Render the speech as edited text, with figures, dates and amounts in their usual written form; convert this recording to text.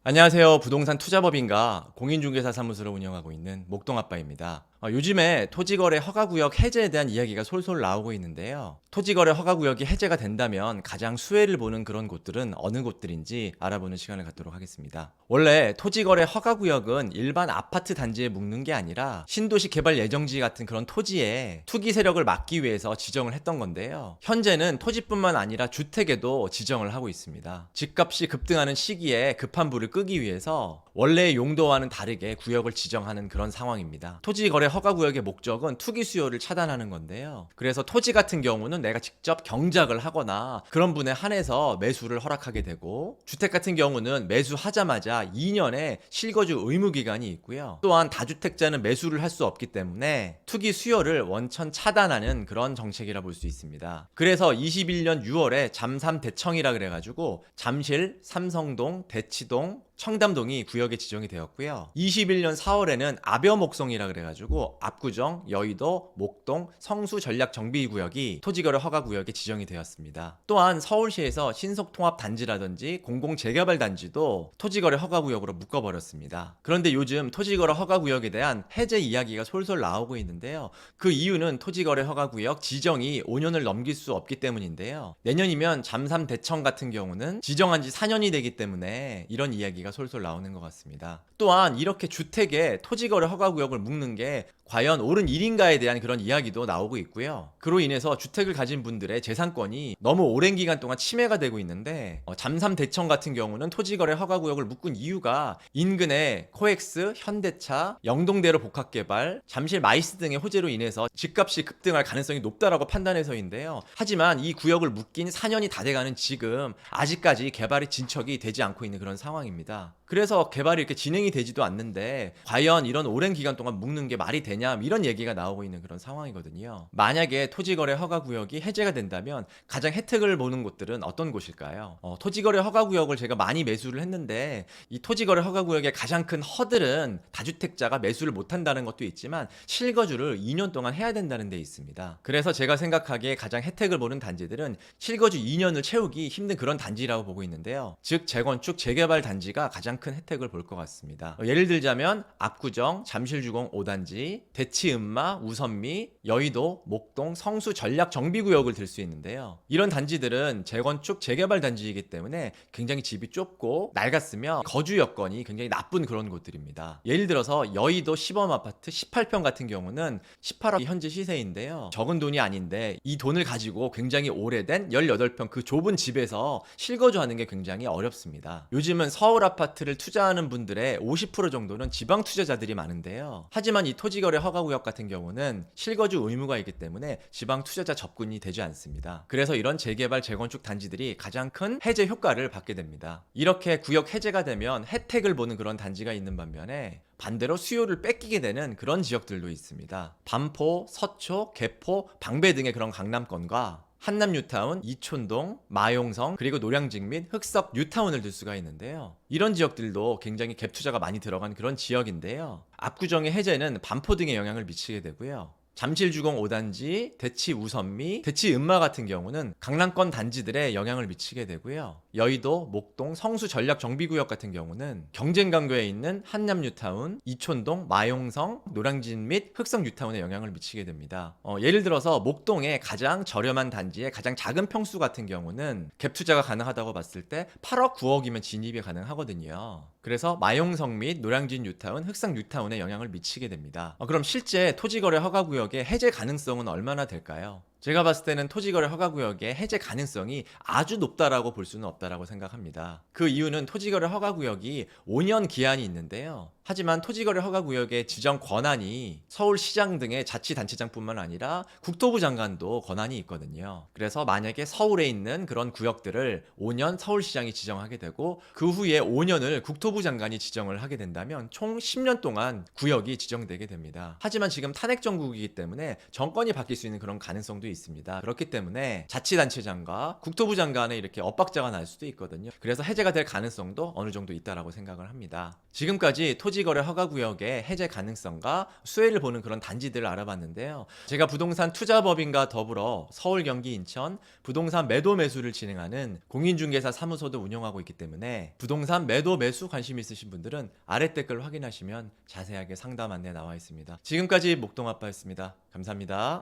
안녕하세요. 부동산 투자법인가 공인중개사 사무소를 운영하고 있는 목동아빠입니다. 요즘에 토지거래 허가구역 해제에 대한 이야기가 솔솔 나오고 있는데요. 토지거래 허가구역이 해제가 된다면 가장 수혜를 보는 그런 곳들은 어느 곳들인지 알아보는 시간을 갖도록 하겠습니다. 원래 토지거래 허가구역은 일반 아파트 단지에 묶는 게 아니라 신도시 개발 예정지 같은 그런 토지에 투기 세력을 막기 위해서 지정을 했던 건데요. 현재는 토지뿐만 아니라 주택에도 지정을 하고 있습니다. 집값이 급등하는 시기에 급한 불을 끄기 위해서 원래의 용도와는 다르게 구역을 지정하는 그런 상황입니다. 토지거래 허가구역의 목적은 투기 수요를 차단하는 건데요. 그래서 토지 같은 경우는 내가 직접 경작을 하거나 그런 분에 한해서 매수를 허락하게 되고, 주택 같은 경우는 매수하자마자 2년의 실거주 의무 기간이 있고요. 또한 다주택자는 매수를 할 수 없기 때문에 투기 수요를 원천 차단하는 그런 정책이라 볼 수 있습니다. 그래서 21년 6월에 잠삼대청이라 그래가지고 잠실, 삼성동, 대치동, 청담동이 구역에 지정이 되었고요. 21년 4월에는 ab여목성이라 그래가지고 압구정, 여의도, 목동, 성수 전략정비구역이 토지거래 허가구역에 지정이 되었습니다. 또한 서울시에서 신속통합단지라든지 공공재개발단지도 토지거래 허가구역으로 묶어버렸습니다. 그런데 요즘 토지거래 허가구역에 대한 해제 이야기가 솔솔 나오고 있는데요. 그 이유는 토지거래 허가구역 지정이 5년을 넘길 수 없기 때문인데요. 내년이면 잠삼대청 같은 경우는 지정한 지 4년이 되기 때문에 이런 이야기가 솔솔 나오는 것 같습니다. 또한 이렇게 주택에 토지거래 허가구역을 묶는 게 과연 옳은 일인가에 대한 그런 이야기도 나오고 있고요. 그로 인해서 주택을 가진 분들의 재산권이 너무 오랜 기간 동안 침해가 되고 있는데, 잠삼대청 같은 경우는 토지거래 허가구역을 묶은 이유가 인근의 코엑스, 현대차, 영동대로 복합개발, 잠실 마이스 등의 호재로 인해서 집값이 급등할 가능성이 높다라고 판단해서인데요. 하지만 이 구역을 묶인 4년이 다 돼가는 지금 아직까지 개발이 진척이 되지 않고 있는 그런 상황입니다. 그래서 개발이 이렇게 진행이 되지도 않는데 과연 이런 오랜 기간 동안 묶는 게 말이 되냐, 이런 얘기가 나오고 있는 그런 상황이거든요. 만약에 토지거래 허가구역이 해제가 된다면 가장 혜택을 보는 곳들은 어떤 곳일까요? 토지거래 허가구역을 제가 많이 매수를 했는데 이 토지거래 허가구역의 가장 큰 허들은 다주택자가 매수를 못한다는 것도 있지만 실거주를 2년 동안 해야 된다는 데 있습니다. 그래서 제가 생각하기에 가장 혜택을 보는 단지들은 실거주 2년을 채우기 힘든 그런 단지라고 보고 있는데요. 즉 재건축 재개발 단지가 가장 큰 혜택을 볼 것 같습니다. 예를 들자면 압구정, 잠실주공 5단지, 대치은마, 우선미, 여의도, 목동, 성수 전략 정비구역을 들 수 있는데요. 이런 단지들은 재건축 재개발 단지이기 때문에 굉장히 집이 좁고 낡았으며 거주 여건이 굉장히 나쁜 그런 곳들입니다. 예를 들어서 여의도 시범 아파트 18평 같은 경우는 18억 현재 시세인데요. 적은 돈이 아닌데 이 돈을 가지고 굉장히 오래된 18평 그 좁은 집에서 실거주하는 게 굉장히 어렵습니다. 요즘은 서울 아파트를 투자하는 분들의 50% 정도는 지방 투자자들이 많은데요. 하지만 이 토지거래 허가구역 같은 경우는 실거주 의무가 있기 때문에 지방 투자자 접근이 되지 않습니다. 그래서 이런 재개발 재건축 단지들이 가장 큰 해제 효과를 받게 됩니다. 이렇게 구역 해제가 되면 혜택을 보는 그런 단지가 있는 반면에 반대로 수요를 뺏기게 되는 그런 지역들도 있습니다. 반포, 서초, 개포, 방배 등의 그런 강남권과 한남 뉴타운, 이촌동, 마용성, 그리고 노량진 및 흑석 뉴타운을 들 수가 있는데요. 이런 지역들도 굉장히 갭 투자가 많이 들어간 그런 지역인데요. 압구정의 해제는 반포 등에 영향을 미치게 되고요. 잠실주공 5단지, 대치 우선미, 대치 은마 같은 경우는 강남권 단지들에 영향을 미치게 되고요. 여의도, 목동, 성수 전략 정비구역 같은 경우는 경쟁 강도에 있는 한남 뉴타운, 이촌동, 마용성, 노량진 및 흑석 뉴타운에 영향을 미치게 됩니다. 예를 들어서 목동의 가장 저렴한 단지의 가장 작은 평수 같은 경우는 갭 투자가 가능하다고 봤을 때 8억, 9억이면 진입이 가능하거든요. 그래서 마용성 및 노량진 뉴타운, 흑석 뉴타운에 영향을 미치게 됩니다. 그럼 실제 토지거래 허가구역의 해제 가능성은 얼마나 될까요? 제가 봤을 때는 토지거래 허가구역의 해제 가능성이 아주 높다라고 볼 수는 없다라고 생각합니다. 그 이유는 토지거래 허가구역이 5년 기한이 있는데요. 하지만 토지거래 허가구역의 지정 권한이 서울시장 등의 자치단체장뿐만 아니라 국토부 장관도 권한이 있거든요. 그래서 만약에 서울에 있는 그런 구역들을 5년 서울시장이 지정하게 되고 그 후에 5년을 국토부 장관이 지정을 하게 된다면 총 10년 동안 구역이 지정되게 됩니다. 하지만 지금 탄핵 정국이기 때문에 정권이 바뀔 수 있는 그런 가능성도 있습니다. 그렇기 때문에 자치단체장과 국토부 장관의 이렇게 엇박자가 날 수도 있거든요. 그래서 해제가 될 가능성도 어느 정도 있다라고 생각을 합니다. 지금까지 토지 토지거래 허가구역의 해제 가능성과 수혜를 보는 그런 단지들을 알아봤는데요. 제가 부동산 투자법인과 더불어 서울, 경기, 인천 부동산 매도 매수를 진행하는 공인중개사 사무소도 운영하고 있기 때문에 부동산 매도 매수 관심 있으신 분들은 아래 댓글 확인하시면 자세하게 상담 안내 나와 있습니다. 지금까지 목동아빠였습니다. 감사합니다.